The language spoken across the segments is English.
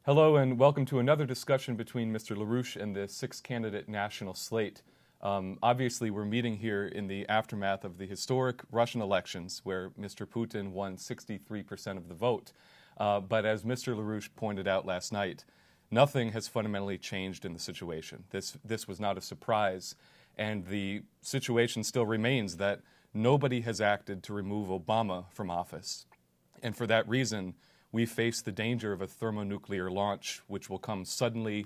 Hello and welcome to another discussion between Mr. LaRouche and the six-candidate national slate. Obviously, we're meeting here in the aftermath of the historic Russian elections where Mr. Putin won 63% of the vote. But as Mr. LaRouche pointed out last night, nothing has fundamentally changed in the situation. This was not a surprise, and the situation still remains that nobody has acted to remove Obama from office. And for that reason, we face the danger of a thermonuclear launch, which will come suddenly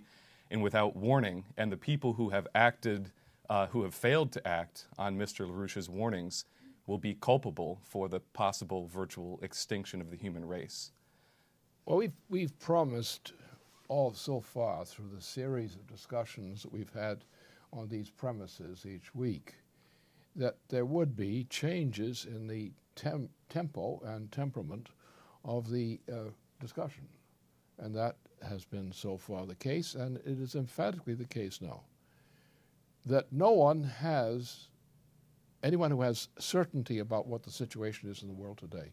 and without warning. And the people who have acted, who have failed to act on Mr. LaRouche's warnings, will be culpable for the possible virtual extinction of the human race. Well, we've promised all so far through the series of discussions that we've had on these premises each week that there would be changes in the tempo and temperament of the discussion. And that has been so far the case, and it is emphatically the case now, that anyone who has certainty about what the situation is in the world today,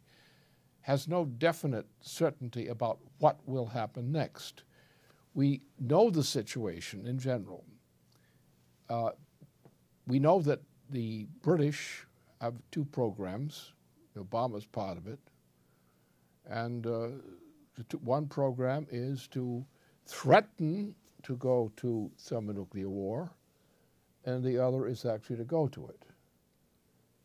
has no definite certainty about what will happen next. We know the situation in general. We know that the British have two programs. Obama's part of it. And one program is to threaten to go to thermonuclear war, and the other is actually to go to it.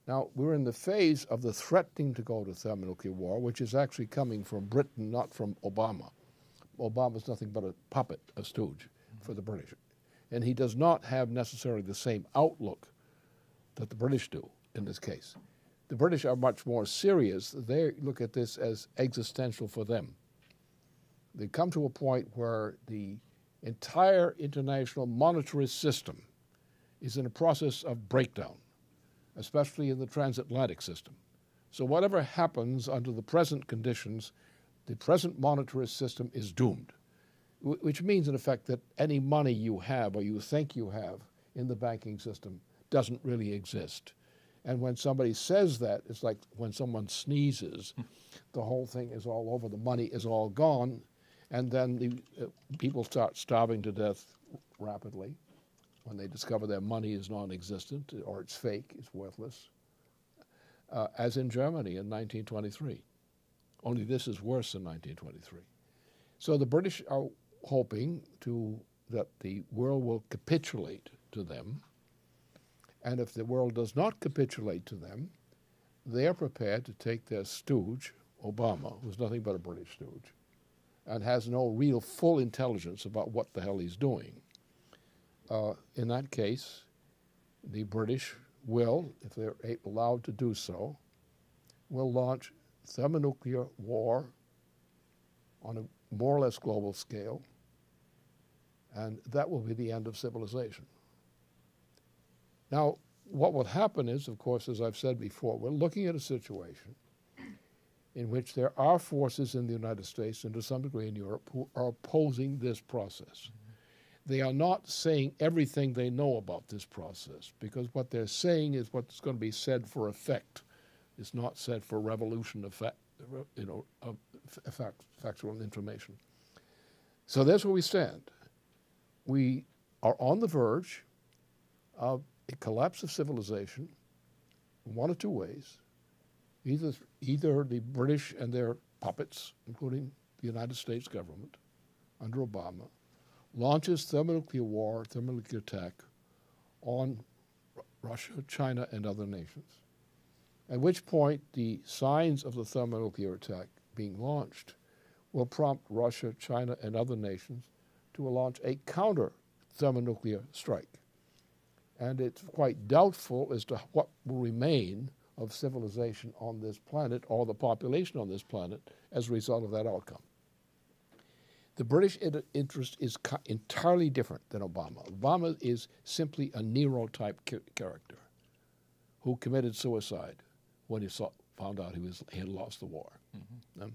Now, we're in the phase of the threatening to go to thermonuclear war, which is actually coming from Britain, not from Obama. Obama's nothing but a puppet, a stooge for the British. And he does not have necessarily the same outlook that the British do in this case. The British are much more serious. They look at this as existential for them. They come to a point where the entire international monetarist system is in a process of breakdown, especially in the transatlantic system. So whatever happens under the present conditions, the present monetarist system is doomed, which means, in effect, that any money you have or you think you have in the banking system doesn't really exist. And when somebody says that, it's like when someone sneezes, the whole thing is all over, the money is all gone, and then the people start starving to death rapidly when they discover their money is non-existent or it's fake, it's worthless, as in Germany in 1923. Only this is worse than 1923. So the British are hoping that the world will capitulate to them. And if the world does not capitulate to them, they are prepared to take their stooge, Obama, who's nothing but a British stooge, and has no real full intelligence about what the hell he's doing. In that case, the British will, if they're allowed to do so, will launch thermonuclear war on a more or less global scale, and that will be the end of civilization. Now, what will happen is, of course, as I've said before, we're looking at a situation in which there are forces in the United States and to some degree in Europe who are opposing this process. They are not saying everything they know about this process, because what they're saying is what's going to be said for effect. It's not said for revolution effect, factual information. So that's where we stand. We are on the verge of a collapse of civilization in one of two ways. Either the British and their puppets, including the United States government under Obama, launches thermonuclear war, thermonuclear attack on Russia, China, and other nations, at which point the signs of the thermonuclear attack being launched will prompt Russia, China, and other nations to launch a counter thermonuclear strike. And it's quite doubtful as to what will remain of civilization on this planet or the population on this planet as a result of that outcome. The British interest is entirely different than Obama. Obama is simply a Nero-type character who committed suicide when he found out he had lost the war. Mm-hmm.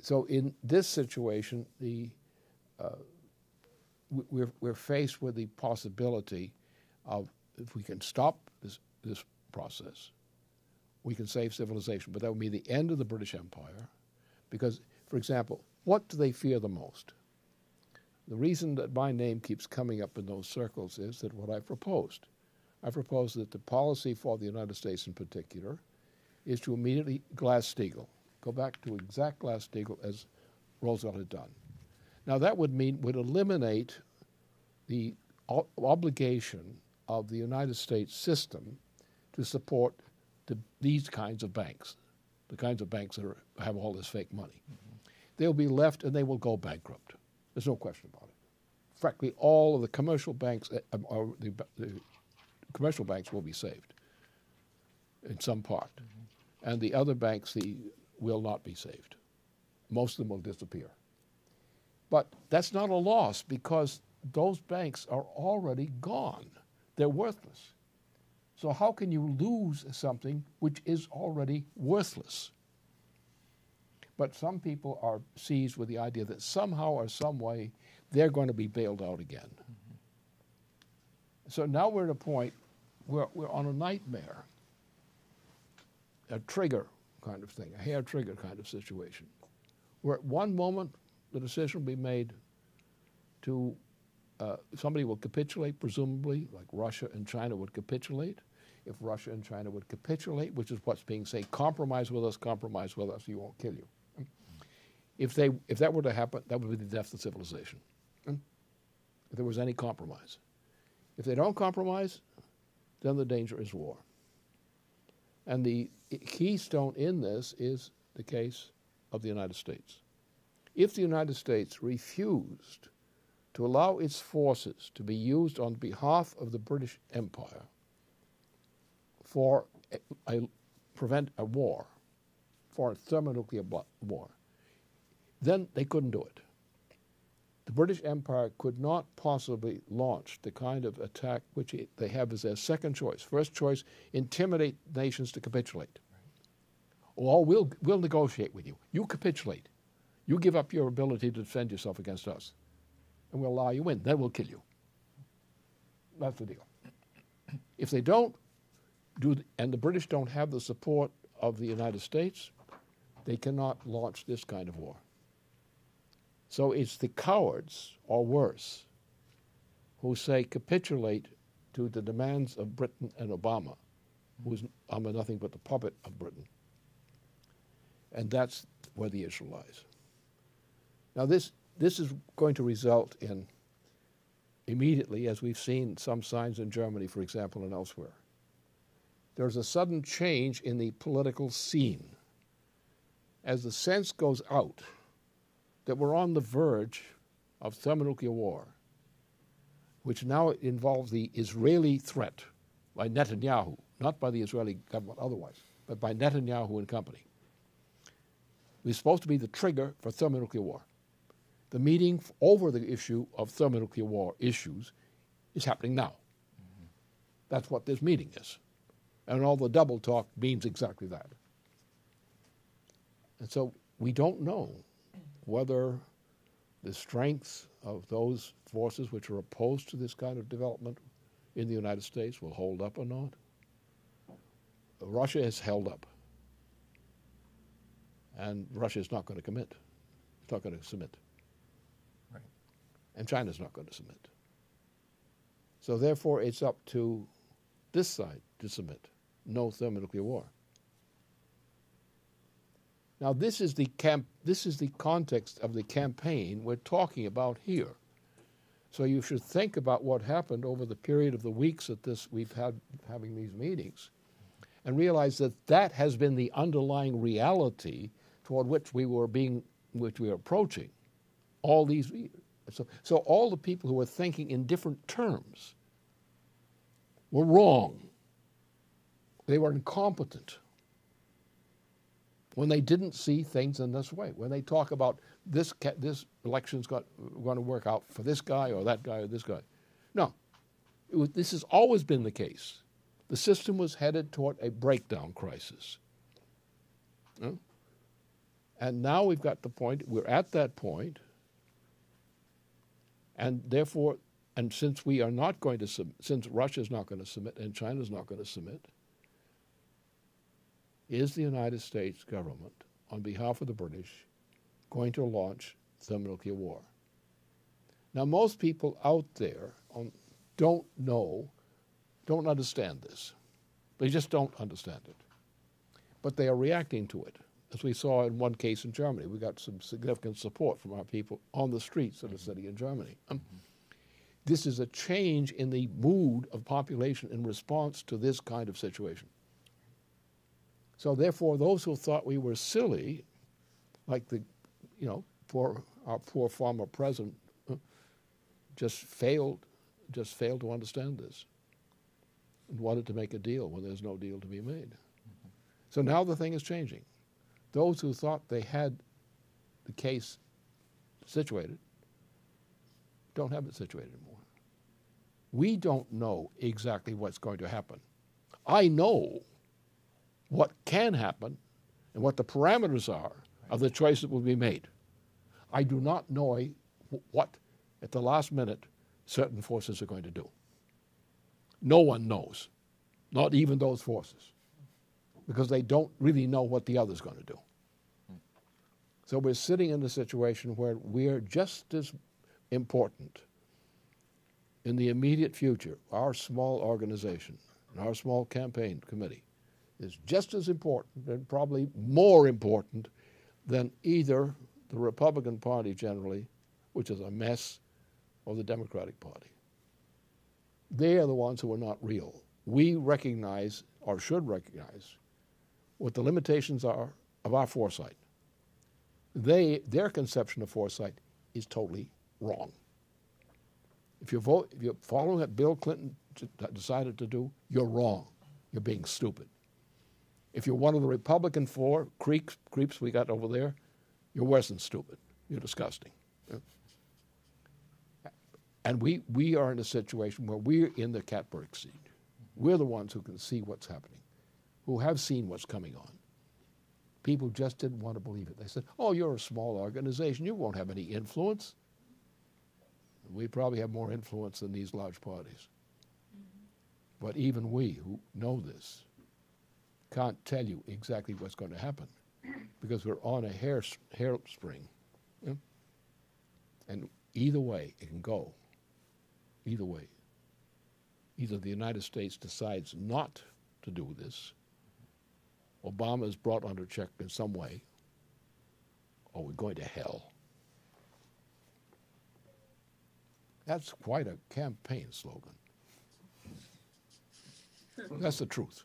So in this situation, we're faced with the possibility of, if we can stop this process, we can save civilization. But that would be the end of the British Empire, because, for example, What do they fear the most? The reason that my name keeps coming up in those circles is that what I proposed. I proposed that the policy for the United States in particular is to immediately Glass-Steagall, go back to exact Glass-Steagall as Roosevelt had done. Now that would eliminate the obligation of the United States system to support these kinds of banks, the kinds of banks that have all this fake money. They'll be left and they will go bankrupt. There's no question about it. Frankly, all of the commercial banks, the commercial banks will be saved in some part. And the other banks will not be saved. Most of them will disappear. But that's not a loss because those banks are already gone. They're worthless. So how can you lose something which is already worthless? But some people are seized with the idea that somehow or some way they're going to be bailed out again. So now we're at a point where we're on a nightmare, a trigger kind of thing, a hair trigger kind of situation, where at one moment the decision will be made to, somebody will capitulate, presumably, like Russia and China would capitulate. If Russia and China would capitulate, which is what's being said, compromise with us, we won't kill you. If that were to happen, that would be the death of civilization, if there was any compromise. If they don't compromise, then the danger is war. And the keystone in this is the case of the United States. If the United States refused to allow its forces to be used on behalf of the British Empire for prevent a war, for a thermonuclear war, then they couldn't do it. The British Empire could not possibly launch the kind of attack which they have as their second choice. First choice, intimidate nations to capitulate. Or we'll negotiate with you. You capitulate. You give up your ability to defend yourself against us, and we'll allow you in. Then we'll kill you. That's the deal. If they don't and the British don't have the support of the United States, they cannot launch this kind of war. So it's the cowards, or worse, who say capitulate to the demands of Britain and Obama, who's nothing but the puppet of Britain. And that's where the issue lies. Now this is going to result in, immediately, as we've seen some signs in Germany, for example, and elsewhere, there's a sudden change in the political scene as the sense goes out that we're on the verge of thermonuclear war, which now involves the Israeli threat by Netanyahu, not by the Israeli government otherwise, but by Netanyahu and company. It's supposed to be the trigger for thermonuclear war. The meeting over the issue of thermonuclear war issues is happening now. That's what this meeting is. And all the double talk means exactly that. And so we don't know whether the strength of those forces which are opposed to this kind of development in the United States will hold up or not. Russia has held up. And Russia is not going to commit. It's not going to submit. Right. And China's not going to submit. So therefore, it's up to this side to submit. No thermonuclear war. Now, this is the context of the campaign we're talking about here. So you should think about what happened over the period of the weeks that we've had having these meetings, and realize that that has been the underlying reality toward which we were approaching all these. So all the people who were thinking in different terms were wrong. They were incompetent when they didn't see things in this way. When they talk about this election's going to work out for this guy or that guy or this guy. No, this has always been the case. The system was headed toward a breakdown crisis. And now we've got the point, we're at that point, and therefore, and since we are not going to since Russia's not going to submit and China's not going to submit, is the United States government, on behalf of the British, going to launch thermonuclear war. Now, most people out there don't understand this. They just don't understand it. But they are reacting to it. As we saw in one case in Germany, we got some significant support from our people on the streets of the city in Germany. This is a change in the mood of population in response to this kind of situation. So therefore, those who thought we were silly, like our poor former president, just failed to understand this and wanted to make a deal when there's no deal to be made. So now the thing is changing. Those who thought they had the case situated don't have it situated anymore. We don't know exactly what's going to happen. I know what can happen and what the parameters are of the choice that will be made. I do not know what, at the last minute, certain forces are going to do. No one knows, not even those forces, because they don't really know what the other's going to do. So we're sitting in a situation where we're just as important in the immediate future. Our small organization, our small campaign committee, is just as important and probably more important than either the Republican Party generally, which is a mess, or the Democratic Party. They are the ones who are not real. We recognize, or should recognize, what the limitations are of our foresight. Their conception of foresight is totally wrong. If you're following what Bill Clinton decided to do, you're wrong. You're being stupid. If you're one of the Republican four creeps we got over there, you're worse than stupid. You're disgusting. Yeah. And we are in a situation where we're in the catbird seat. We're the ones who can see what's happening, who have seen what's coming on. People just didn't want to believe it. They said, oh, you're a small organization. You won't have any influence. We probably have more influence than these large parties. But even we who know this can't tell you exactly what's going to happen because we're on a hairspring. Yeah? And either way, it can go. Either way. Either the United States decides not to do this, Obama is brought under check in some way, or we're going to hell. That's quite a campaign slogan. That's the truth.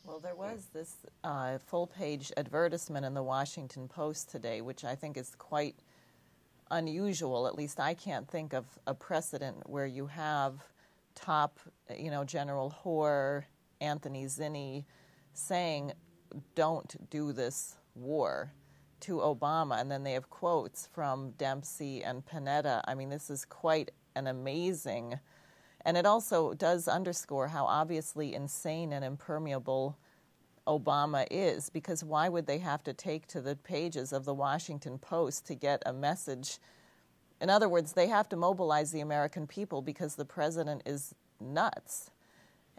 Well, there was this full-page advertisement in the Washington Post today, which I think is quite unusual. At least I can't think of a precedent where you have top, General Hoare, Anthony Zinni saying, "Don't do this war," to Obama, and then they have quotes from Dempsey and Panetta. I mean, this is quite an amazing. And it also does underscore how obviously insane and impermeable Obama is, because why would they have to take to the pages of the Washington Post to get a message? In other words, they have to mobilize the American people because the president is nuts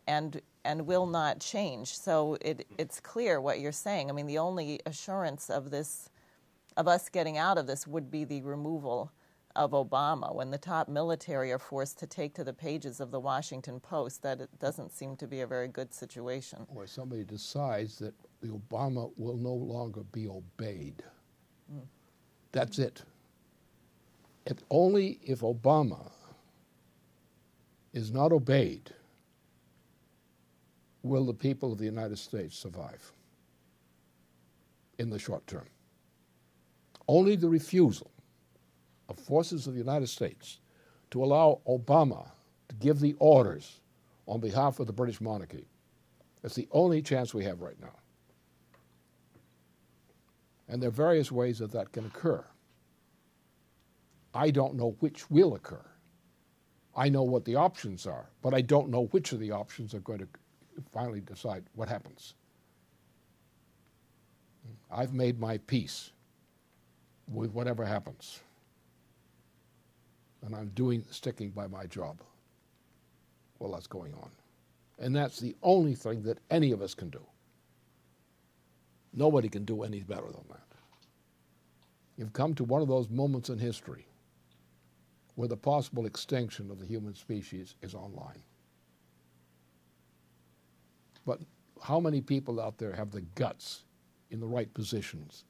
and will not change. So it's clear what you're saying. I mean, the only assurance of us getting out of this would be the removal of Obama. When the top military are forced to take to the pages of the Washington Post, that it doesn't seem to be a very good situation. Or somebody decides that the Obama will no longer be obeyed. That's it. Only if Obama is not obeyed will the people of the United States survive in the short term. Only the refusal of forces of the United States to allow Obama to give the orders on behalf of the British monarchy. That's the only chance we have right now. And there are various ways that can occur. I don't know which will occur. I know what the options are, but I don't know which of the options are going to finally decide what happens. I've made my peace with whatever happens. And I'm sticking by my job while that's going on. And that's the only thing that any of us can do. Nobody can do any better than that. You've come to one of those moments in history where the possible extinction of the human species is online. But how many people out there have the guts in the right positions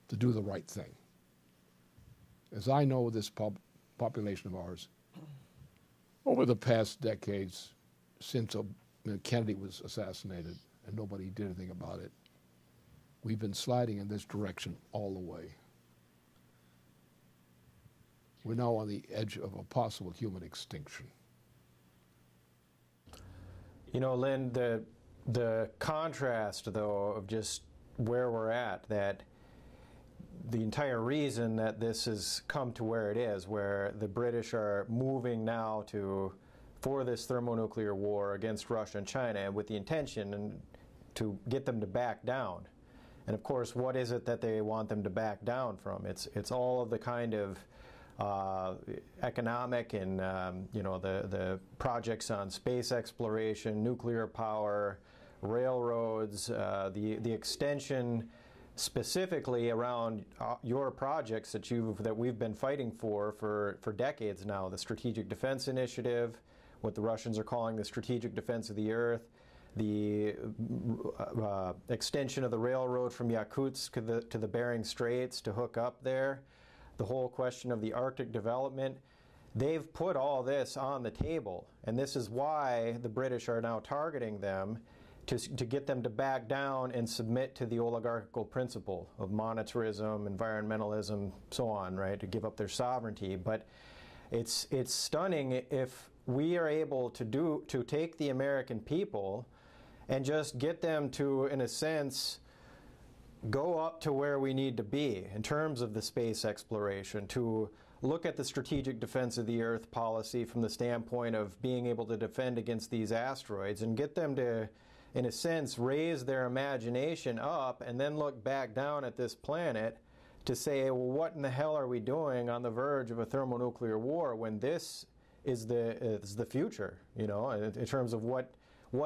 to do the right thing? As I know this population of ours, over the past decades, since Kennedy was assassinated and nobody did anything about it, we've been sliding in this direction all the way. We're now on the edge of a possible human extinction. You know, Lynn, the contrast, though, of just where we're at, that the entire reason that this has come to where it is, where the British are moving now for this thermonuclear war against Russia and China with the intention to get them to back down. And of course, what is it that they want them to back down from? It's all of the kind of economic and the projects on space exploration, nuclear power, railroads, the extension specifically around your projects that we've been fighting for decades now. The Strategic Defense Initiative, what the Russians are calling the Strategic Defense of the Earth, the extension of the railroad from Yakutsk to the Bering Straits to hook up there, the whole question of the Arctic development. They've put all this on the table, and this is why the British are now targeting them to get them to back down and submit to the oligarchical principle of monetarism, environmentalism, so on, right, to give up their sovereignty. But it's stunning if we are able to take the American people and just get them to, in a sense, go up to where we need to be in terms of the space exploration, to look at the strategic defense of the Earth policy from the standpoint of being able to defend against these asteroids, and get them to, in a sense, raise their imagination up and then look back down at this planet to say, well, what in the hell are we doing on the verge of a thermonuclear war when this is the future, you know, in terms of what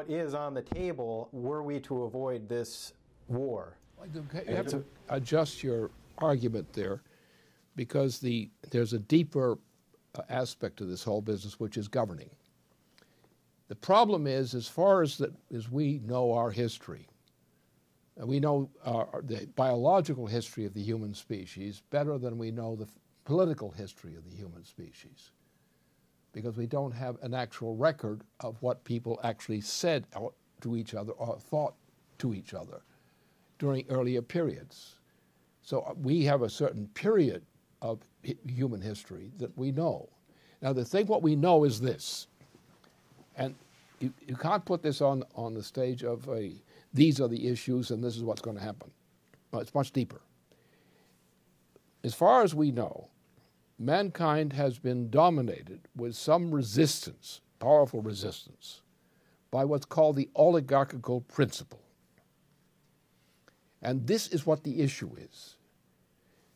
is on the table were we to avoid this war. You have to adjust your argument there, because there's a deeper aspect of this whole business, which is governing. The problem is, as far as we know our history, we know the biological history of the human species better than we know the political history of the human species, because we don't have an actual record of what people actually said to each other or thought to each other during earlier periods. So we have a certain period of human history that we know. Now, what we know is this, and you can't put this on the stage of these are the issues and this is what's going to happen. No, it's much deeper. As far as we know, mankind has been dominated with some resistance, powerful resistance, by what's called the oligarchical principle. And this is what the issue is.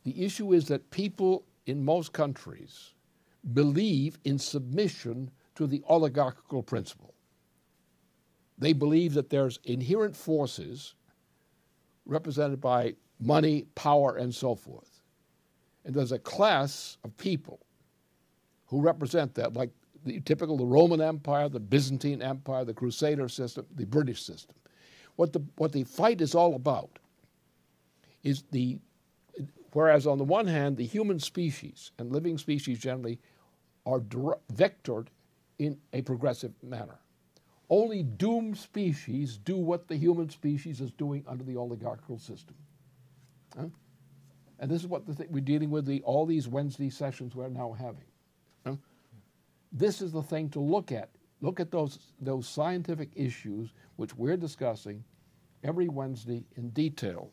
The issue is that people in most countries believe in submission to the oligarchical principle. They believe that there's inherent forces represented by money, power, and so forth. And there's a class of people who represent that, like the Roman Empire, the Byzantine Empire, the Crusader system, the British system. What the fight is all about is whereas on the one hand, the human species and living species generally are vectored in a progressive manner. Only doomed species do what the human species is doing under the oligarchical system. Huh? And this is what we're dealing with, all these Wednesday sessions we're now having. Huh? This is the thing to look at. Look at those scientific issues which we're discussing every Wednesday in detail.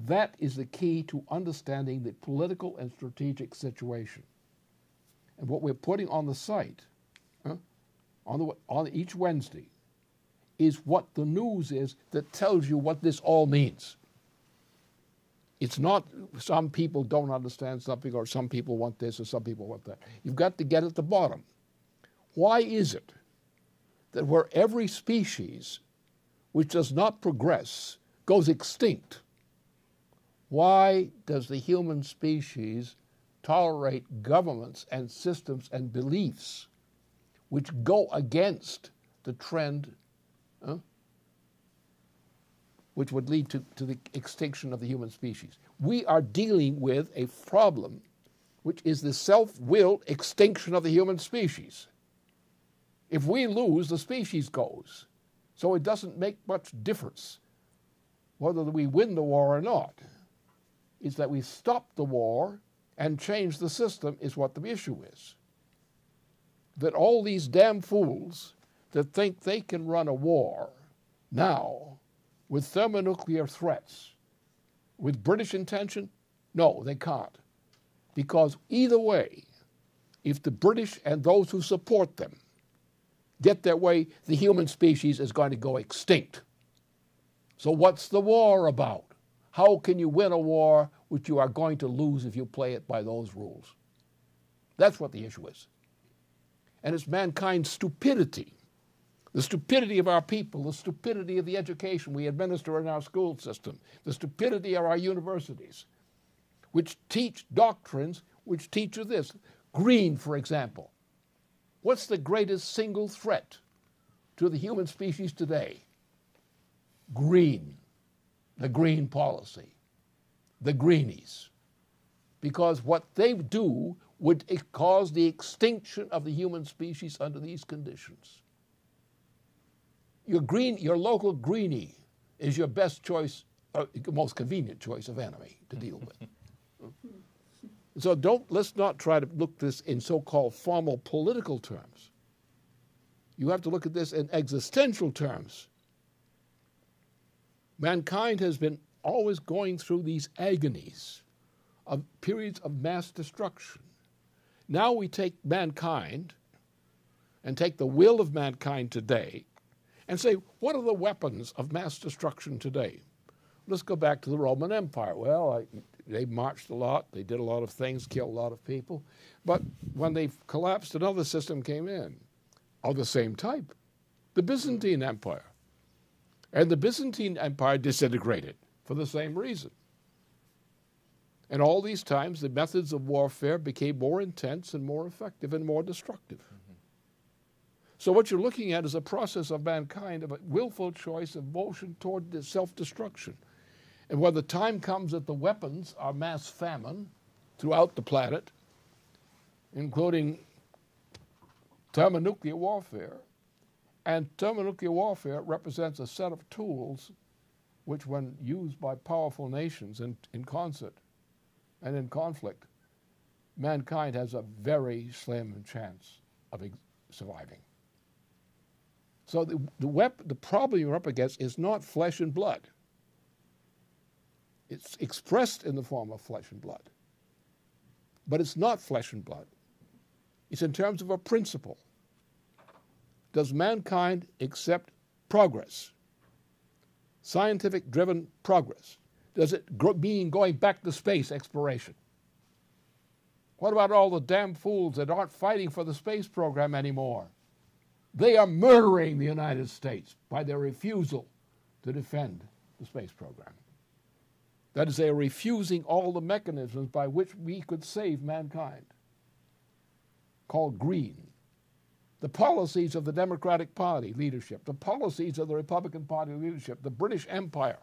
That is the key to understanding the political and strategic situation. And what we're putting on the site on each Wednesday is what the news is that tells you what this all means. It's not some people don't understand something, or some people want this or some people want that. You've got to get at the bottom. Why is it that where every species which does not progress goes extinct, Why does the human species tolerate governments and systems and beliefs which go against the trend, which would lead to the extinction of the human species? We are dealing with a problem which is the self-willed extinction of the human species. If we lose, the species goes. So it doesn't make much difference whether we win the war or not. It's that we stop the war and change the system is what the issue is. That all these damn fools that think they can run a war now with thermonuclear threats, with British intention, no, they can't. Because either way, if the British and those who support them get their way, the human species is going to go extinct. So what's the war about? How can you win a war which you are going to lose if you play it by those rules? That's what the issue is. And it's mankind's stupidity, the stupidity of our people, the stupidity of the education we administer in our school system, the stupidity of our universities, which teach doctrines which teach you this. Green, for example. What's the greatest single threat to the human species today? Green, the green policy, the greenies. Because what they do would cause the extinction of the human species under these conditions. Your local greenie is your best choice, most convenient choice of enemy to deal with. So let's not try to look this in so-called formal political terms. You have to look at this in existential terms. Mankind has been always going through these agonies of periods of mass destruction. Now we take mankind and take the will of mankind today and say, what are the weapons of mass destruction today? Let's go back to the Roman Empire. Well, they marched a lot, they did a lot of things, killed a lot of people, but when they collapsed, another system came in of the same type, the Byzantine Empire. And the Byzantine Empire disintegrated for the same reason. And all these times, the methods of warfare became more intense and more effective and more destructive. Mm-hmm. So what you're looking at is a process of mankind, of a willful choice of motion toward self-destruction. And when the time comes that the weapons are mass famine throughout the planet, including thermonuclear warfare, and thermonuclear warfare represents a set of tools which, when used by powerful nations in concert and in conflict, mankind has a very slim chance of surviving. So the problem you're up against is not flesh and blood. It's expressed in the form of flesh and blood. But it's not flesh and blood. It's in terms of a principle. Does mankind accept progress? Scientific-driven progress. Does it mean going back to space exploration? What about all the damn fools that aren't fighting for the space program anymore? They are murdering the United States by their refusal to defend the space program. That is, they are refusing all the mechanisms by which we could save mankind, called green. The policies of the Democratic Party leadership, the policies of the Republican Party leadership, the British Empire.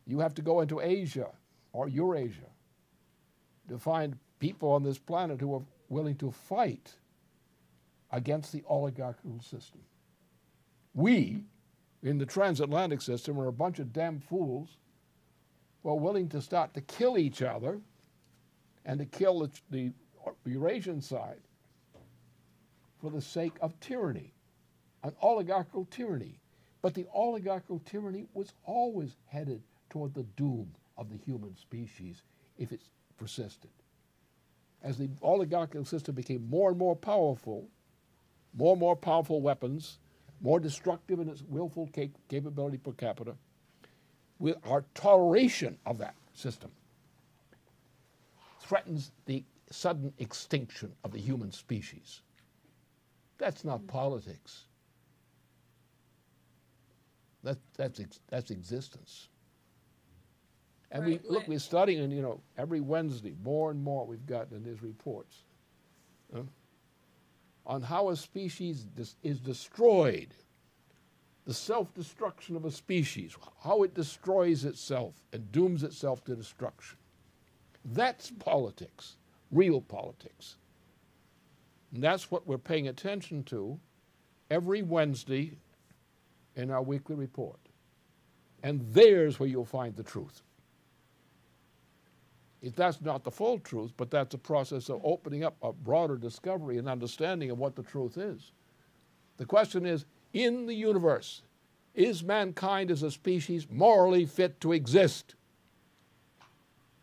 You have to go into Asia or Eurasia to find people on this planet who are willing to fight against the oligarchical system. We, in the transatlantic system, are a bunch of damn fools who are willing to start to kill each other and to kill the Eurasian side for the sake of tyranny, an oligarchical tyranny. But the oligarchical tyranny was always headed toward the doom of the human species if it persisted. As the oligarchical system became more and more powerful weapons, more destructive in its willful capability per capita, with our toleration of that system threatens the sudden extinction of the human species. That's not politics. That's existence. And Right, we're studying, and every Wednesday, more and more we've gotten in his reports on how a species is destroyed, the self-destruction of a species, how it destroys itself and dooms itself to destruction. That's politics, real politics. And that's what we're paying attention to every Wednesday in our weekly report. And there's where you'll find the truth. That's not the full truth, but that's a process of opening up a broader discovery and understanding of what the truth is. The question is, in the universe, is mankind as a species morally fit to exist?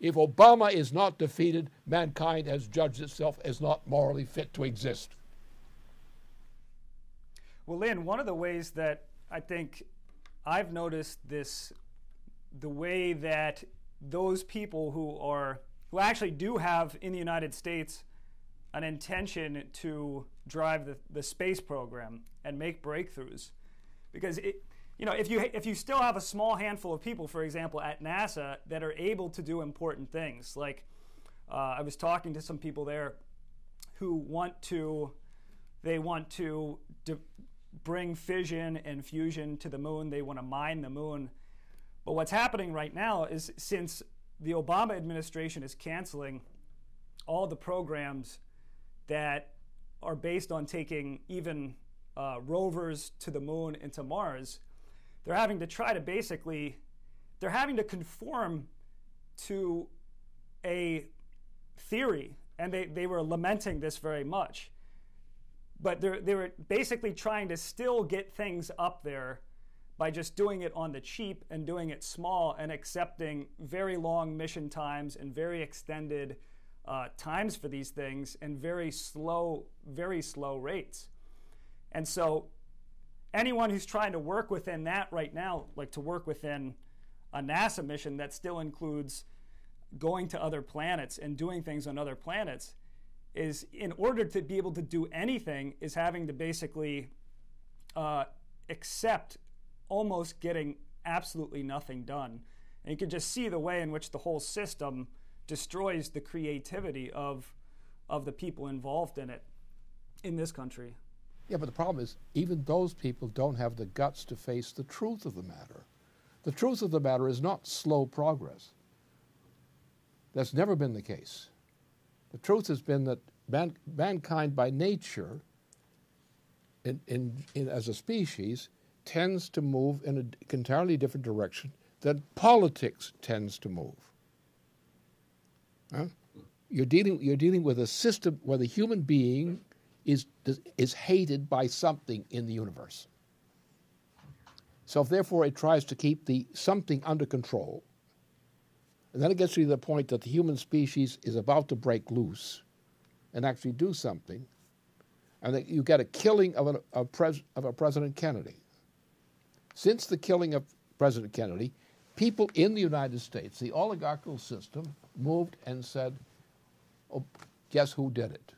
If Obama is not defeated, mankind has judged itself as not morally fit to exist. Well, Lynn, one of the ways that I think I've noticed this, the way that those people who actually do have in the United States an intention to drive the space program and make breakthroughs, because if you still have a small handful of people, for example, at NASA that are able to do important things, like I was talking to some people there who want to bring fission and fusion to the moon. They want to mine the moon. But what's happening right now is, since the Obama administration is canceling all the programs that are based on taking even rovers to the moon and to Mars, they're having to conform to a theory, and they were lamenting this very much. But they were basically trying to still get things up there by just doing it on the cheap and doing it small and accepting very long mission times and very extended times for these things and very slow rates. And so anyone who's trying to work within that right now, like to work within a NASA mission that still includes going to other planets and doing things on other planets, is, in order to be able to do anything, is having to basically accept almost getting absolutely nothing done. And you can just see the way in which the whole system destroys the creativity of the people involved in it in this country. Yeah, but the problem is, even those people don't have the guts to face the truth of the matter. The truth of the matter is not slow progress. That's never been the case. The truth has been that mankind by nature, as a species, tends to move in an entirely different direction than politics tends to move. Huh? You're dealing with a system where the human being is hated by something in the universe. So therefore it tries to keep the something under control. And then it gets to the point that the human species is about to break loose and actually do something, and that you get a killing of a President Kennedy. Since the killing of President Kennedy, people in the United States, the oligarchical system, moved and said, "Oh, guess who did it?"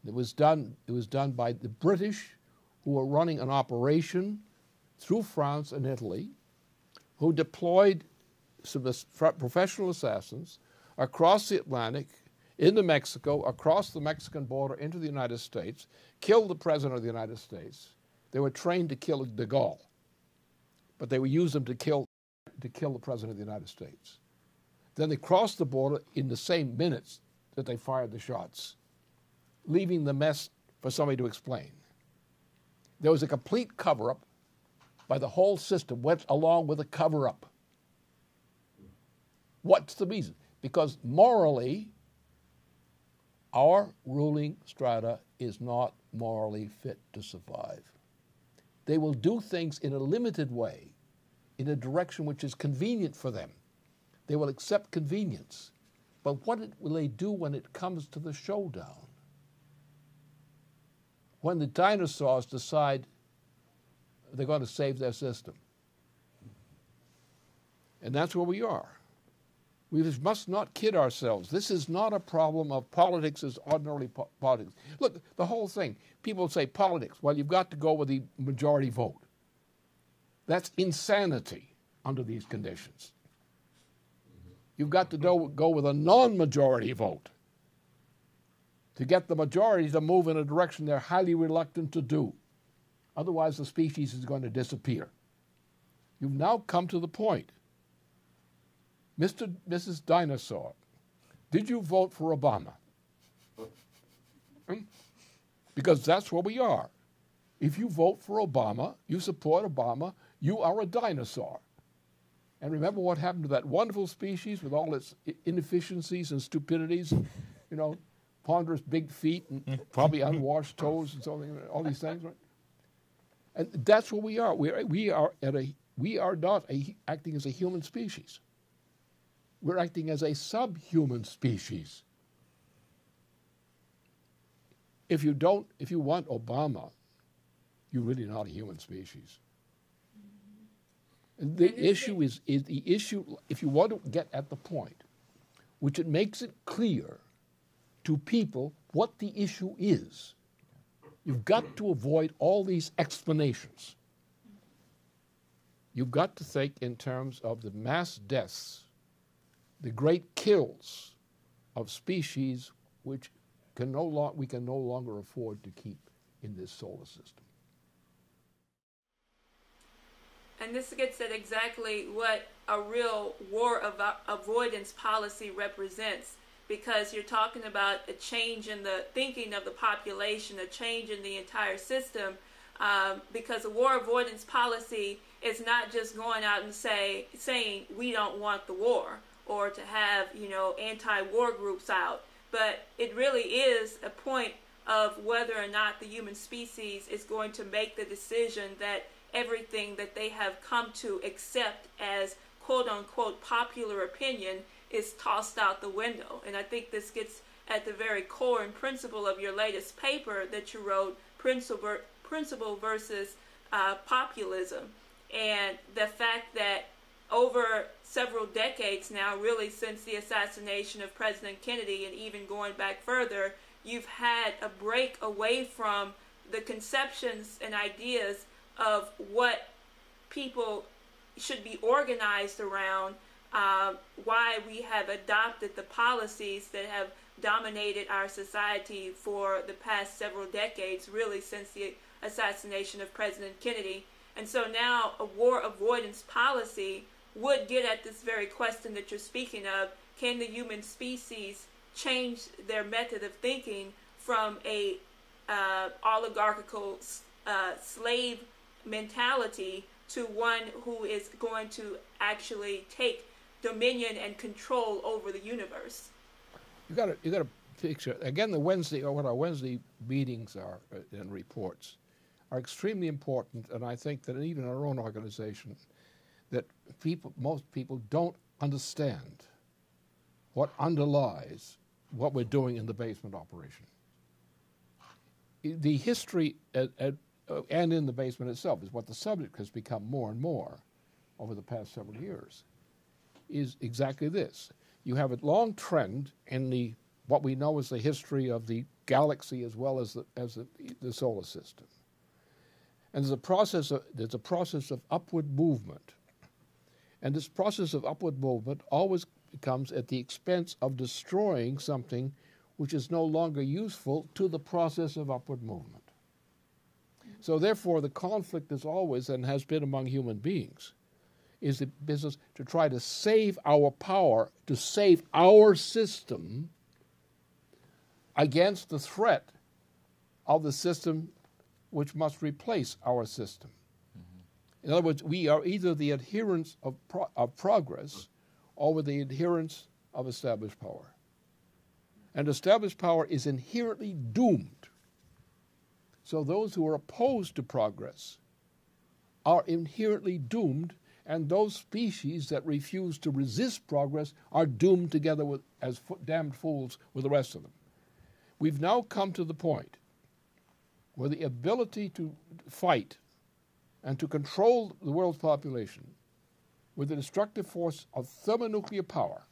It was done by the British, who were running an operation through France and Italy, who deployed some professional assassins across the Atlantic, into Mexico, across the Mexican border, into the United States, killed the President of the United States. They were trained to kill de Gaulle, but they would use them to kill the President of the United States. Then they crossed the border in the same minutes that they fired the shots, leaving the mess for somebody to explain. There was a complete cover-up by the whole system, went along with a cover-up. What's the reason? Because morally, our ruling strata is not morally fit to survive. They will do things in a limited way, in a direction which is convenient for them. They will accept convenience. But what will they do when it comes to the showdown? When the dinosaurs decide they're going to save their system. And that's where we are. We must not kid ourselves. This is not a problem of politics as ordinarily politics. Look, the whole thing, people say politics, well, you've got to go with the majority vote. That's insanity. under these conditions. You've got to go with a non-majority vote to get the majority to move in a direction they're highly reluctant to do. Otherwise, the species is going to disappear. You've now come to the point. Mrs. Dinosaur, did you vote for Obama? Because that's where we are. If you vote for Obama, you support Obama, you are a dinosaur. And remember what happened to that wonderful species with all its inefficiencies and stupidities, you know, ponderous big feet and probably unwashed toes and something, all these things, right? And that's where we are. We are not acting as a human species. We're acting as a subhuman species. If you want Obama, you're really not a human species. And the issue is the issue, if you want to get at the point, which it makes it clear to people what the issue is, you've got to avoid all these explanations. You've got to think in terms of the mass deaths, the great kills of species which we can no longer afford to keep in this solar system. And this gets at exactly what a real war avoidance policy represents, because you're talking about a change in the thinking of the population, a change in the entire system, because a war avoidance policy is not just going out and saying we don't want the war, or to have, anti-war groups out, but it really is a point of whether or not the human species is going to make the decision that everything that they have come to accept as quote-unquote popular opinion is tossed out the window. And I think this gets at the very core and principle of your latest paper that you wrote, Principle versus Populism, and the fact that over several decades now, really since the assassination of President Kennedy and even going back further, you've had a break away from the conceptions and ideas of what people should be organized around, why we have adopted the policies that have dominated our society for the past several decades, really since the assassination of President Kennedy. And so now a war avoidance policy would get at this very question that you're speaking of. Can the human species change their method of thinking from a oligarchical slave mentality to one who is going to actually take dominion and control over the universe? You got to picture again what our Wednesday meetings are and reports are extremely important, and I think that even our own organization, that most people don't understand what underlies what we're doing in the basement operation. The history and in the basement itself is what the subject has become more and more over the past several years, is exactly this. You have a long trend in what we know as the history of the galaxy as well as the solar system. And there's a process of upward movement. And this process of upward movement always comes at the expense of destroying something which is no longer useful to the process of upward movement. So therefore, the conflict is always, and has been among human beings, is the business to try to save our power, to save our system against the threat of the system which must replace our system. In other words, we are either the adherents of progress or the adherents of established power. And established power is inherently doomed. So those who are opposed to progress are inherently doomed, and those species that refuse to resist progress are doomed together as damned fools with the rest of them. We've now come to the point where the ability to fight and to control the world's population with the destructive force of thermonuclear power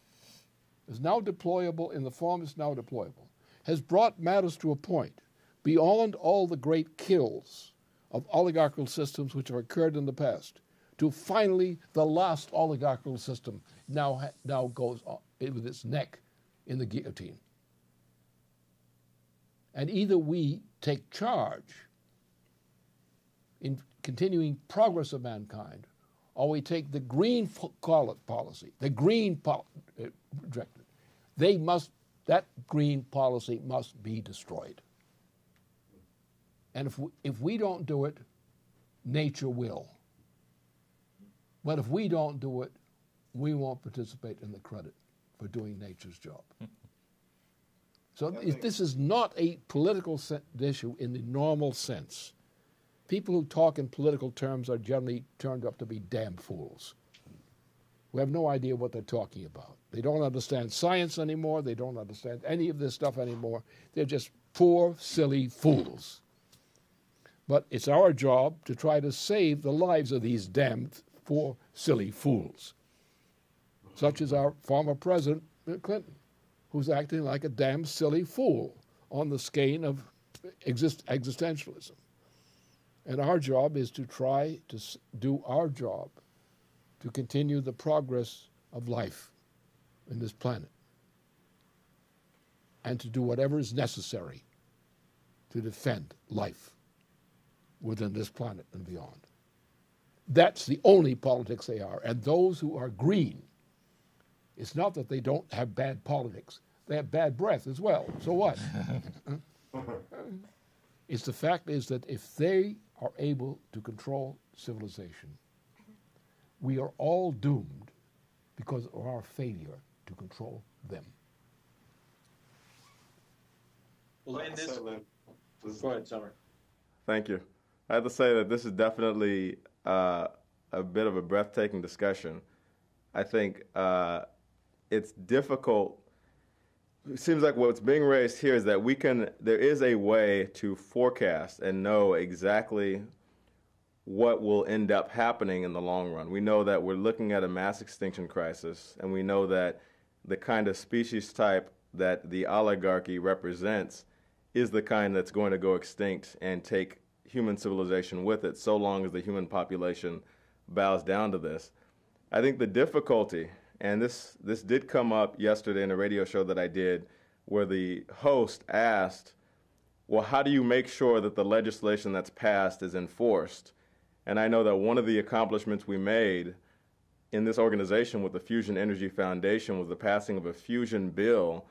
is now deployable in the form it's now deployable, has brought matters to a point beyond all the great kills of oligarchical systems which have occurred in the past, to finally the last oligarchical system now goes with its neck in the guillotine. And either we take charge in continuing progress of mankind, or we take the green policy, the green directive. That green policy must be destroyed. And if we don't do it, nature will. But if we don't do it, we won't participate in the credit for doing nature's job. So this is not a political issue in the normal sense. People who talk in political terms are generally turned up to be damn fools who have no idea what they're talking about. They don't understand science anymore. They don't understand any of this stuff anymore. They're just poor, silly fools. But it's our job to try to save the lives of these damned poor, silly fools, such as our former President Clinton, who's acting like a damn silly fool on the skein of existentialism. And our job is to try to do our job to continue the progress of life in this planet and to do whatever is necessary to defend life within this planet and beyond. That's the only politics they are. And those who are green, it's not that they don't have bad politics. They have bad breath as well. So what? It's the fact is that if they are able to control civilization, we are all doomed because of our failure to control them. Well, in this, Go ahead, Summer. thank you. I have to say that this is definitely a bit of a breathtaking discussion. I think it's difficult. It seems like what's being raised here is that there is a way to forecast and know exactly what will end up happening in the long run. We know that we're looking at a mass extinction crisis, and we know that the kind of species type that the oligarchy represents is the kind that's going to go extinct and take human civilization with it, so long as the human population bows down to this. I think the difficulty, and this did come up yesterday in a radio show that I did, where the host asked, well, how do you make sure that the legislation that's passed is enforced? And I know that one of the accomplishments we made in this organization with the Fusion Energy Foundation was the passing of a fusion bill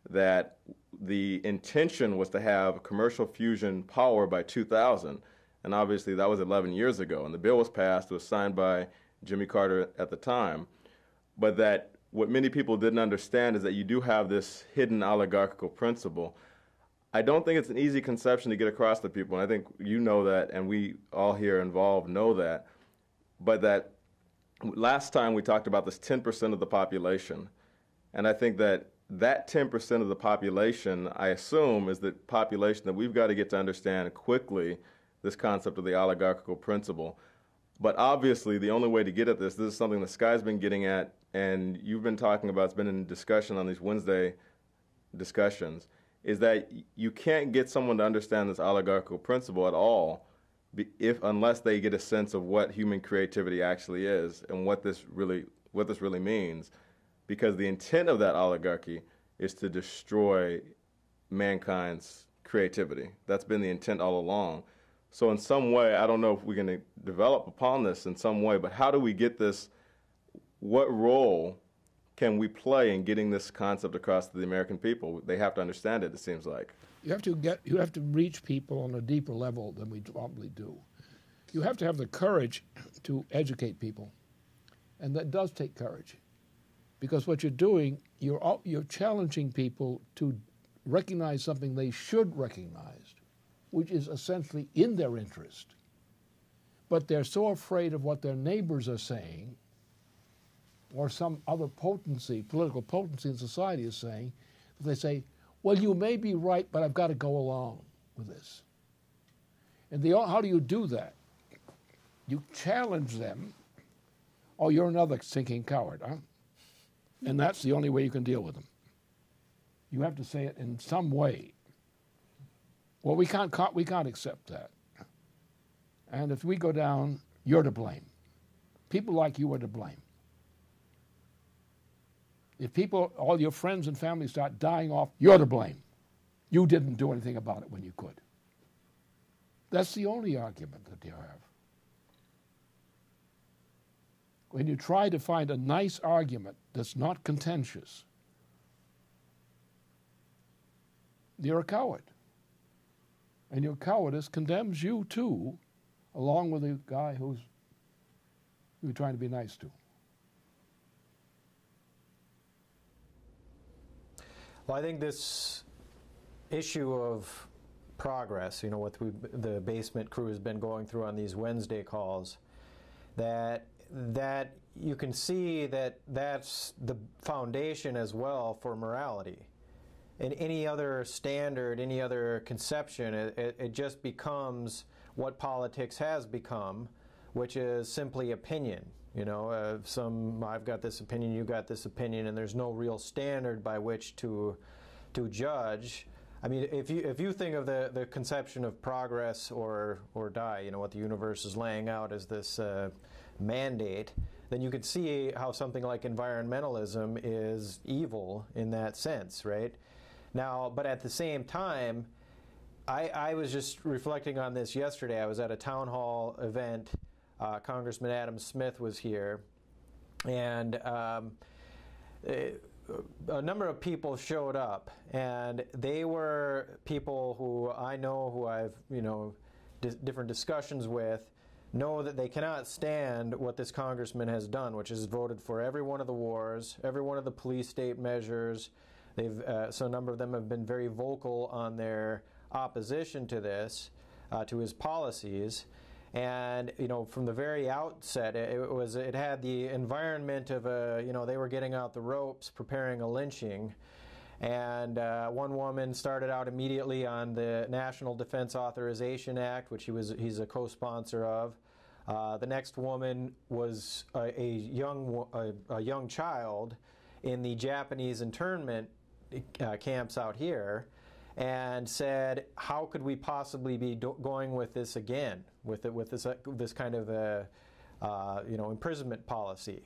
that the intention was to have commercial fusion power by 2000. And obviously that was 11 years ago. And the bill was passed, it was signed by Jimmy Carter at the time. But that what many people didn't understand is that you do have this hidden oligarchical principle. I don't think it's an easy conception to get across to people, and I think you know that, and we all here involved know that. But that last time we talked about this 10% of the population, and I think that 10% of the population, I assume, is the population that we've got to get to understand quickly this concept of the oligarchical principle. But obviously, the only way to get at this is something the Sky's been getting at, and you've been talking about, it's been in discussion on these Wednesday discussions, is that you can't get someone to understand this oligarchical principle at all unless they get a sense of what human creativity actually is and what this really means. Because the intent of that oligarchy is to destroy mankind's creativity. That's been the intent all along. So in some way, I don't know if we're going to develop upon this in some way, but how do we get this? What role can we play in getting this concept across to the American people? They have to understand it seems like. You have to reach people on a deeper level than we normally do. You have to have the courage to educate people, and that does take courage, because what you're doing, you're challenging people to recognize something they should recognize, which is essentially in their interest. But they're so afraid of what their neighbors are saying, or some other potency, political potency in society is saying, that they say, well, you may be right, but I've got to go along with this. And how do you do that? You challenge them. Oh, you're another thinking coward, huh? And that's the only way you can deal with them. You have to say it in some way. Well, we can't accept that. And if we go down, you're to blame. people like you are to blame. If people, all your friends and family start dying off, you're to blame. You didn't do anything about it when you could. That's the only argument that you have. When you try to find a nice argument that's not contentious, you're a coward. And your cowardice condemns you too, along with the guy who's you're trying to be nice to. Well, I think this issue of progress, you know, what the basement crew has been going through on these Wednesday calls, that you can see that that's the foundation as well for morality. In any other standard, any other conception, it just becomes what politics has become, which is simply opinion. You know, I've got this opinion, you got this opinion, and there's no real standard by which to judge. I mean, if you think of the conception of progress or die, you know, what the universe is laying out as this mandate, then you could see how something like environmentalism is evil in that sense, right? Now, but at the same time, I was just reflecting on this yesterday. I was at a town hall event. Congressman Adam Smith was here, and a number of people showed up, and they were people who I know, who I've, you know, different discussions with, know that they cannot stand what this congressman has done, which is voted for every one of the wars, every one of the police state measures. So a number of them have been very vocal on their opposition to this, to his policies. And, you know, from the very outset, it had the environment of they were getting out the ropes, preparing a lynching. And one woman started out immediately on the National Defense Authorization Act, which he's a co-sponsor of. The next woman was a young child in the Japanese internment camps out here, and said, how could we possibly be going with this again, with this kind of imprisonment policy?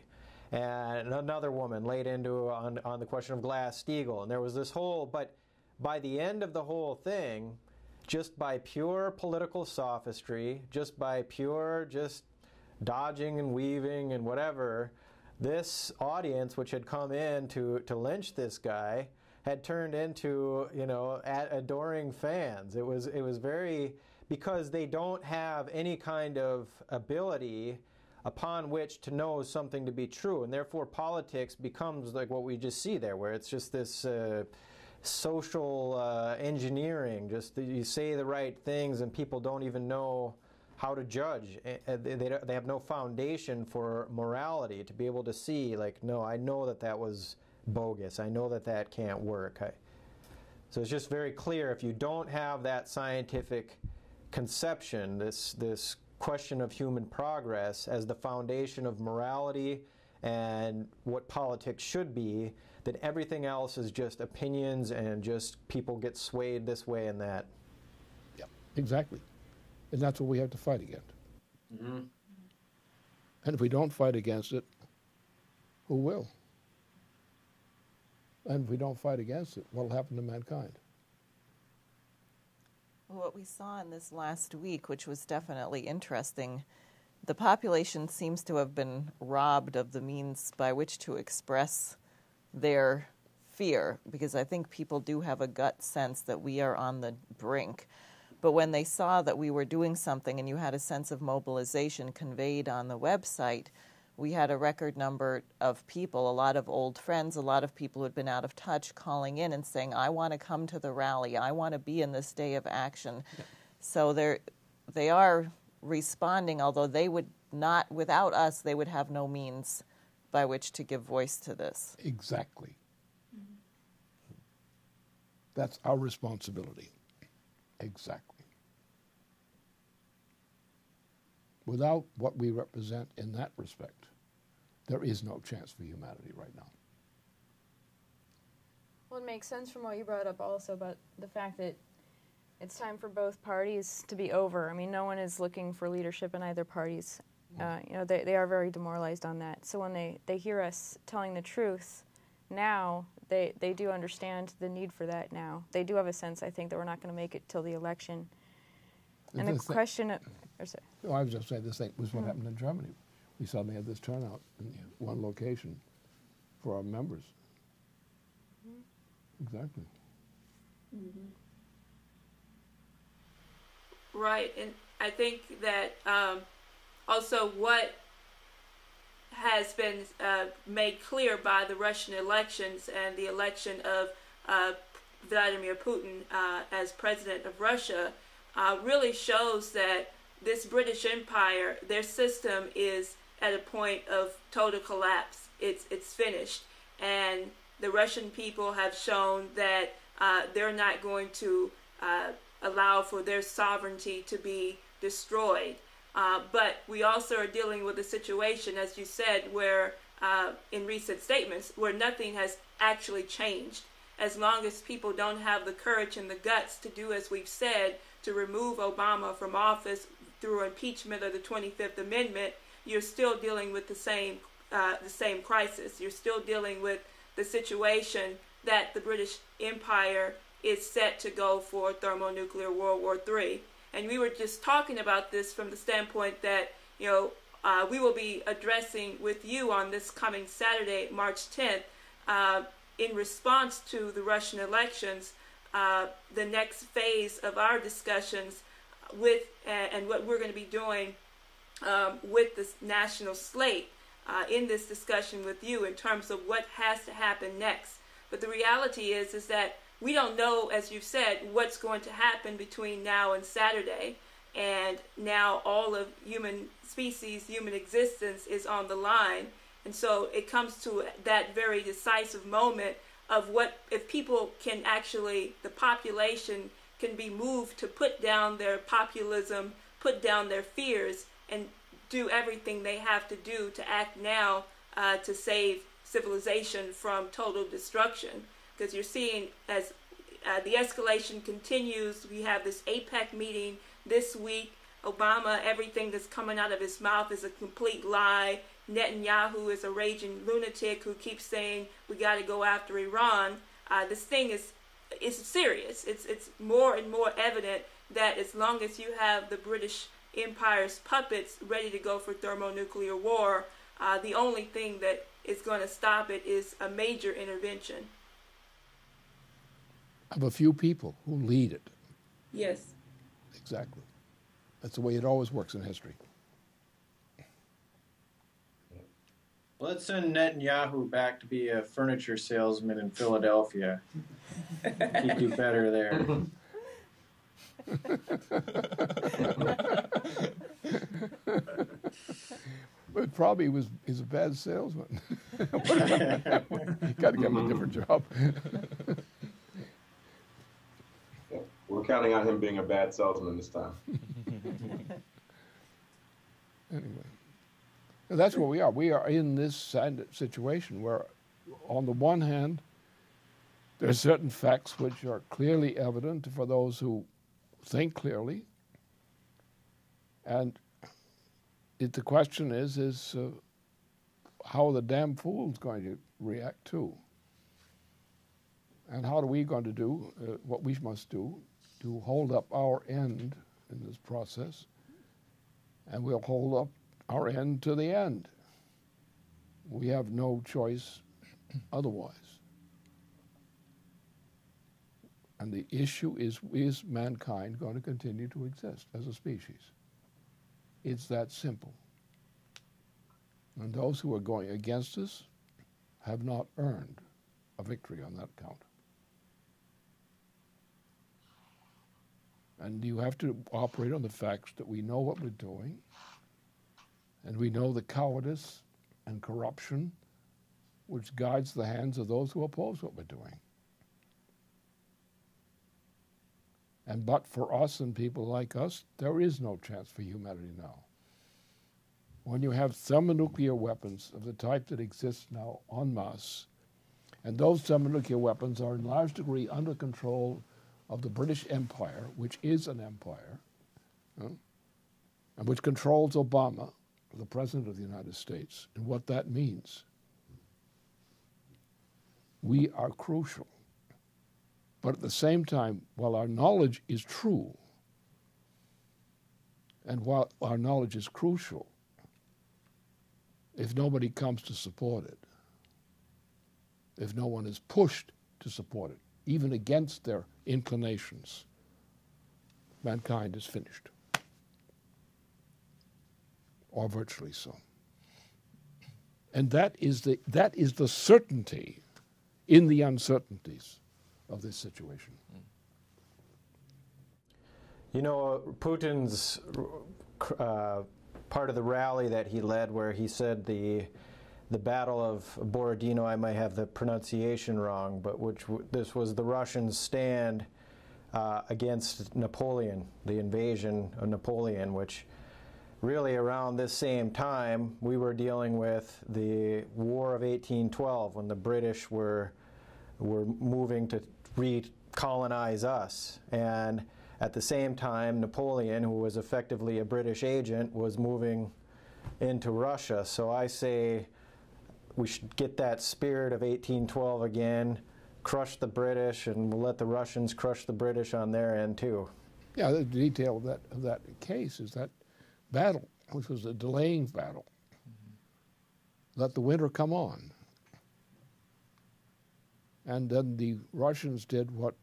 And another woman laid into on the question of Glass-Steagall, and there was this whole. But by the end of the whole thing, just by pure political sophistry, just by pure dodging and weaving and whatever, this audience, which had come in to lynch this guy, had turned into, you know, adoring fans. It was very, because they don't have any kind of ability upon which to know something to be true, and therefore politics becomes like what we just see there, where it's just this social engineering. Just you say the right things, and people don't even know how to judge. They have no foundation for morality to be able to see, like, no, I know that was bogus. I know that can't work. So it's just very clear, if you don't have that scientific conception, this question of human progress as the foundation of morality and what politics should be, then everything else is just opinions and just people get swayed this way and that. Yeah, exactly. And that's what we have to fight against. Mm-hmm. And if we don't fight against it, who will? And if we don't fight against it, what will happen to mankind? What we saw in this last week, which was definitely interesting, the population seems to have been robbed of the means by which to express their fear, because I think people do have a gut sense that we are on the brink. But when they saw that we were doing something and you had a sense of mobilization conveyed on the website, we had a record number of people, a lot of old friends, a lot of people who had been out of touch, calling in and saying, I want to come to the rally, I want to be in this day of action. Yeah. So they are responding, although they would not, without us, they would have no means by which to give voice to this. Exactly. Mm-hmm. That's our responsibility. Exactly. Without what we represent in that respect, there is no chance for humanity right now. Well, it makes sense from what you brought up also about the fact that it's time for both parties to be over. I mean, no one is looking for leadership in either party's They are very demoralized on that. So when they hear us telling the truth now, they do understand the need for that now. They do have a sense, I think, that we're not going to make it till the election. And the question... No, I was just saying this thing was what happened in Germany. We suddenly had this turnout in one location for our members. Exactly. Mm-hmm. Right, and I think that also what has been made clear by the Russian elections and the election of Vladimir Putin as president of Russia really shows that this British Empire, their system is at a point of total collapse. It's finished. And the Russian people have shown that they're not going to allow for their sovereignty to be destroyed. But we also are dealing with a situation, as you said, where in recent statements, where nothing has actually changed. As long as people don't have the courage and the guts to do as we've said, to remove Obama from office through impeachment of the 25th Amendment, you're still dealing with the same crisis. You're still dealing with the situation that the British Empire is set to go for thermonuclear World War III. And we were just talking about this from the standpoint that, we will be addressing with you on this coming Saturday, March 10th, in response to the Russian elections, the next phase of our discussions with, and what we're going to be doing with the national slate in this discussion with you in terms of what has to happen next. But the reality is that we don't know, as you've said, what's going to happen between now and Saturday. And now all of human species, human existence is on the line. And so it comes to that very decisive moment of what, if people can actually, the population can be moved to put down their populism, put down their fears, and do everything they have to do to act now to save civilization from total destruction. Because you're seeing as the escalation continues, we have this APEC meeting this week. Obama, everything that's coming out of his mouth is a complete lie. Netanyahu is a raging lunatic who keeps saying we got to go after Iran. This thing is serious. It's more and more evident that as long as you have the British Empire's puppets ready to go for thermonuclear war, the only thing that is going to stop it is a major intervention of a few people who lead it. Yes. Exactly. That's the way it always works in history. Let's send Netanyahu back to be a furniture salesman in Philadelphia. He'd do better there. But probably he's a bad salesman. You got to give him a different job. We're counting on him being a bad salesman this time. Anyway, that's where we are. We are in this situation where, on the one hand, there are certain facts which are clearly evident for those who think clearly, and the question is how the damn fool's going to react too, and how are we going to do what we must do to hold up our end in this process, and we'll hold up our end to the end. We have no choice otherwise. And the issue is mankind going to continue to exist as a species? It's that simple. And those who are going against us have not earned a victory on that count. And you have to operate on the facts that we know what we're doing, and we know the cowardice and corruption which guides the hands of those who oppose what we're doing. And but for us and people like us, there is no chance for humanity now. When you have thermonuclear weapons of the type that exists now en masse, and those thermonuclear weapons are in large degree under control of the British Empire, which is an empire, and which controls Obama the President of the United States and what that means. We are crucial. But at the same time, while our knowledge is true, and while our knowledge is crucial, if nobody comes to support it, if no one is pushed to support it, even against their inclinations, mankind is finished, or virtually so. And that is the certainty in the uncertainties of this situation. You know, Putin's part of the rally that he led, where he said the Battle of Borodino, I might have the pronunciation wrong, but this was the Russians' stand against Napoleon, the invasion of Napoleon, which really around this same time we were dealing with the War of 1812, when the British were moving to recolonize us. And at the same time, Napoleon, who was effectively a British agent, was moving into Russia. So I say we should get that spirit of 1812 again, crush the British, and we'll let the Russians crush the British on their end too. Yeah, the detail of that case is that battle, which was a delaying battle. Let the winter come on. And then the Russians did what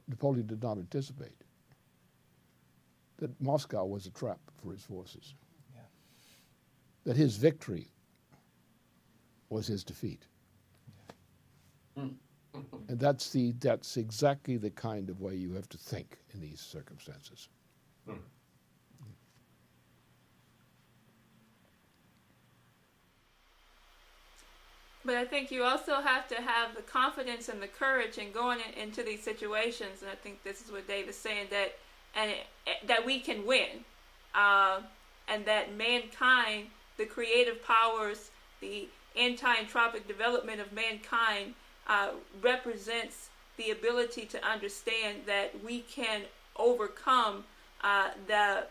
Napoleon did not anticipate, that Moscow was a trap for his forces, that his victory was his defeat. And that's exactly the kind of way you have to think in these circumstances. But I think you also have to have the confidence and the courage in going into these situations, and I think this is what Dave is saying, that we can win, and that mankind, the creative powers, the anti-entropic development of mankind represents the ability to understand that we can overcome the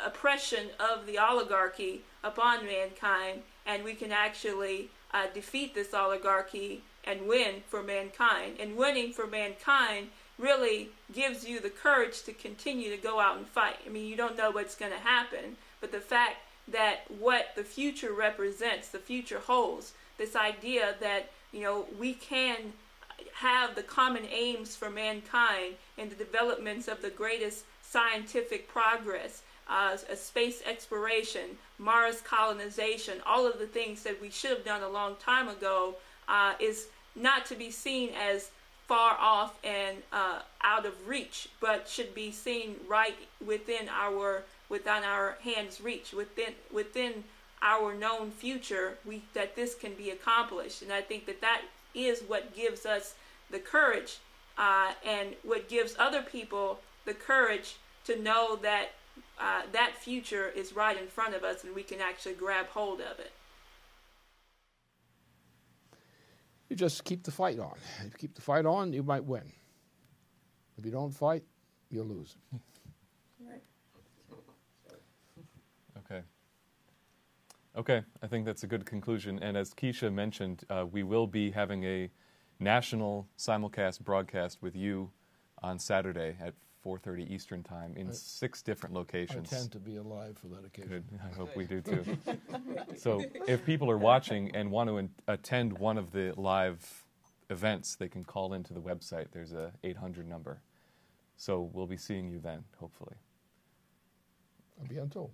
oppression of the oligarchy upon mankind, and we can actually defeat this oligarchy and win for mankind. And winning for mankind really gives you the courage to continue to go out and fight. I mean, you don't know what's going to happen, but the fact that what the future represents, the future holds, this idea that, you know, we can have the common aims for mankind and the developments of the greatest scientific progress, space exploration, Mars colonization, all of the things that we should have done a long time ago, is not to be seen as far off and out of reach, but should be seen right within our hands' reach, within our known future, that this can be accomplished. And I think that is what gives us the courage, and what gives other people the courage to know that that future is right in front of us and we can actually grab hold of it. You just keep the fight on. If you keep the fight on, you might win. If you don't fight, you'll lose. Okay, I think that's a good conclusion. And as Keisha mentioned, we will be having a national simulcast broadcast with you on Saturday at 4:30 Eastern Time in 6 different locations. I tend to be alive for that occasion. Good. I hope we do too. So if people are watching and want to attend one of the live events, they can call into the website. There's a 800 number. So we'll be seeing you then, hopefully. A bientôt.